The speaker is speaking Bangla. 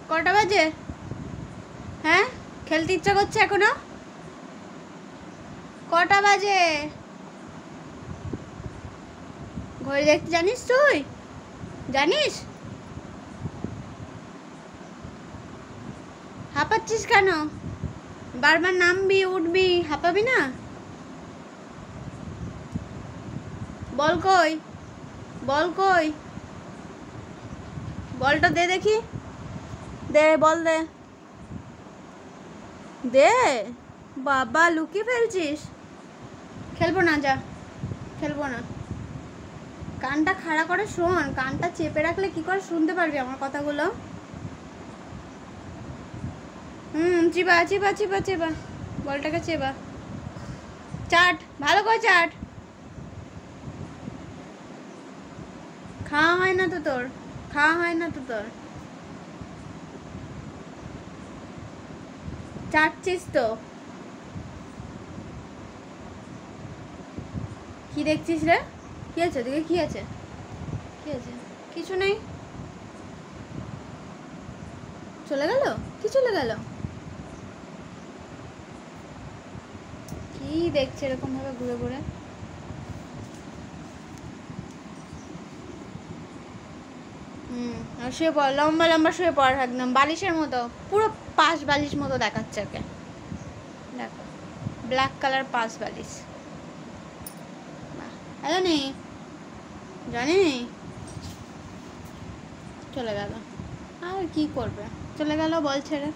কটা বাজে? হ্যাঁ, খেলতে ইচ্ছা করছে এখনো? কটা বাজে? ঘড়ি দেখতে জানিস তুই? জানিস? হাঁপাচ্ছিস কেন? বারবার নামবি উঠবি, হাঁপাবি না? বল কই, বল কই, বলটা দে দেখি, দে বল দে, দে। বাবা লুকিয়ে ফেলছিস? খেলবো না, যা খেলবো না। কানটা খাড়া করে শোন, কানটা চেপে রাখলে কি করে শুনতে পারবি আমার কথাগুলো? চিবা চিবা চিবা চেবা, বলটাকে চেবা, চাট ভালো করে চাট। খাওয়া হয় না তো তোর, খাওয়া হয় না তো তোর, চাটছিস তো। কি দেখছিস রে? কি আছে ওদিকে? কি আছে? কি আছে? কিছু নেই। চলে গেল? কি চলে গেল? কি দেখছে এরকম ভাবে ঘুরে ঘুরে? আর শুয়ে পড়, লম্বা লম্বা শুয়ে পড়, একদম বালিশের মতো, পুরো পাশ বালিশ মতো দেখাচ্ছে ওকে। দেখো, ব্ল্যাক কালার পাশ বালিশ। জানি, জানি, চলে গেল। আর কি করবে, চলে গেল বল ছেড়ে।